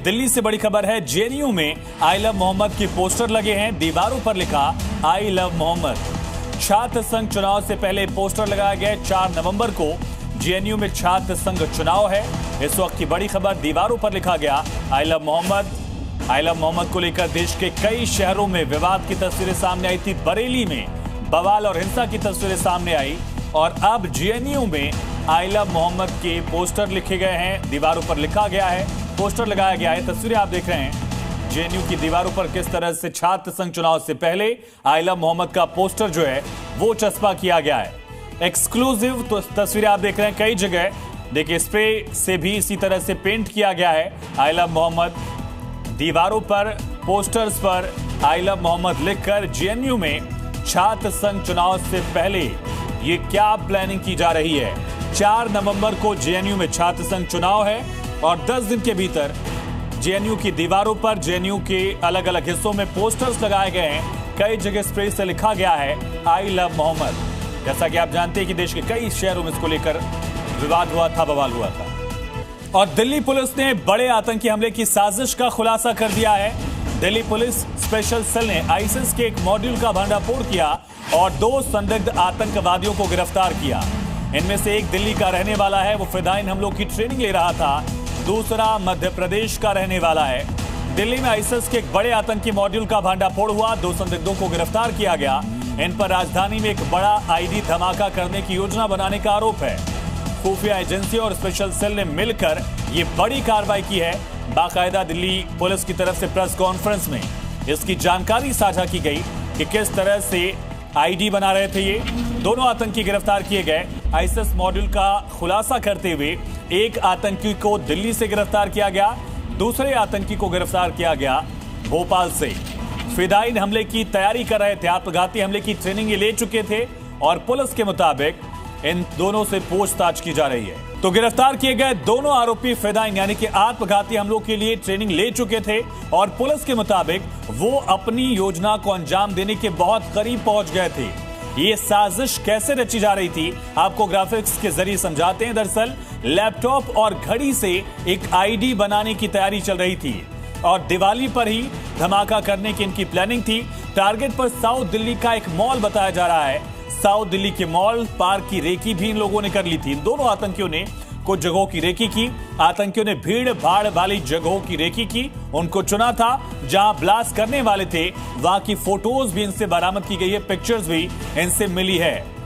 दिल्ली से बड़ी खबर है। जेएनयू में आई लव मोहम्मद के पोस्टर लगे हैं, दीवारों पर लिखा आई लव मोहम्मद। छात्र संघ चुनाव से पहले पोस्टर लगाया गया। 4 नवंबर को जेएनयू में छात्र संघ चुनाव है। इस वक्त की बड़ी खबर, दीवारों पर लिखा गया I love Mohammad. I love Mohammad को लेकर देश के कई शहरों में विवाद की तस्वीरें सामने आई थी। बरेली में बवाल और हिंसा की तस्वीरें सामने आई और अब जेएनयू में आई लव मोहम्मद के पोस्टर लिखे गए हैं, दीवारों पर लिखा गया है, पोस्टर लगाया गया है। तस्वीरें आप देख रहे हैं जेएनयू की दीवारों पर किस तरह से छात्र संघ चुनाव से पहले आई लव मोहम्मद का पोस्टर जो है वो चस्पा किया गया है। एक्सक्लूसिव तस्वीरें आप देख रहे हैं। कई जगह देखिए स्प्रे से भी इसी तरह से पेंट किया गया है आई लव मोहम्मद। दीवारों पर पोस्टर्स पर आई लव मोहम्मद लिखकर जेएनयू में छात्र संघ चुनाव से पहले ये क्या प्लानिंग की जा रही है। 4 नवंबर को जेएनयू में छात्र संघ चुनाव है और 10 दिन के भीतर जेएनयू की दीवारों पर जेएनयू के अलग अलग हिस्सों में पोस्टर्स लगाए गए हैं। कई जगह स्प्रे से लिखा गया है आई लव मोहम्मद। जैसा कि आप जानते हैं कि देश के कई शहरों में इसको लेकर विवाद हुआ था, बवाल हुआ था। और दिल्ली पुलिस ने बड़े आतंकी हमले की साजिश का खुलासा कर दिया है। दिल्ली पुलिस स्पेशल सेल ने आईएसआईएस के एक मॉड्यूल का भंडाफोड़ किया और 2 संदिग्ध आतंकवादियों को गिरफ्तार किया। इनमें से एक दिल्ली का रहने वाला है, वो फिदायीन हमलों की ट्रेनिंग ले रहा था। दूसरा मध्य प्रदेश का रहने वाला है। दिल्ली में आईएसआईएस के एक बड़े आतंकी मॉड्यूल का भंडाफोड़ हुआ। 2 संदिग्धों को गिरफ्तार किया गया। इन पर राजधानी में एक बड़ा आईडी धमाका करने की योजना बनाने का आरोप है। खुफिया एजेंसी और स्पेशल सेल ने मिलकर ये बड़ी कार्रवाई की है। बाकायदा दिल्ली पुलिस की तरफ से प्रेस कॉन्फ्रेंस में इसकी जानकारी साझा की गई कि किस तरह से आईडी बना रहे थे ये। दोनों आतंकी गिरफ्तार किए गए। आईएसआईएस मॉड्यूल का खुलासा करते हुए एक आतंकी को दिल्ली से गिरफ्तार किया गया, दूसरे आतंकी को गिरफ्तार किया गया भोपाल से। फिदायीन हमले की तैयारी कर रहे थे, आत्मघाती हमले की ट्रेनिंग ये ले चुके थे और पुलिस के मुताबिक इन दोनों से पूछताछ की जा रही है। तो गिरफ्तार किए गए दोनों आरोपी फिदायीन यानी कि आत्मघाती हमलों के लिए ट्रेनिंग ले चुके थे और पुलिस के मुताबिक वो अपनी योजना को अंजाम देने के बहुत करीब पहुंच गए थे। ये साजिश कैसे रची जा रही थी आपको ग्राफिक्स के जरिए समझाते हैं। दरअसल लैपटॉप और घड़ी से एक आईडी बनाने की तैयारी चल रही थी और दिवाली पर ही धमाका करने की इनकी प्लानिंग थी। टारगेट पर साउथ दिल्ली का एक मॉल बताया जा रहा है। साउथ दिल्ली के मॉल पार्क की रेकी भी इन लोगों ने कर ली थी। इन दोनों आतंकियों ने कुछ जगहों की रेकी की। आतंकियों ने भीड़ भाड़ वाली जगहों की रेकी की, उनको चुना था। जहां ब्लास्ट करने वाले थे वहां की फोटोज भी इनसे बरामद की गई है, पिक्चर्स भी इनसे मिली है।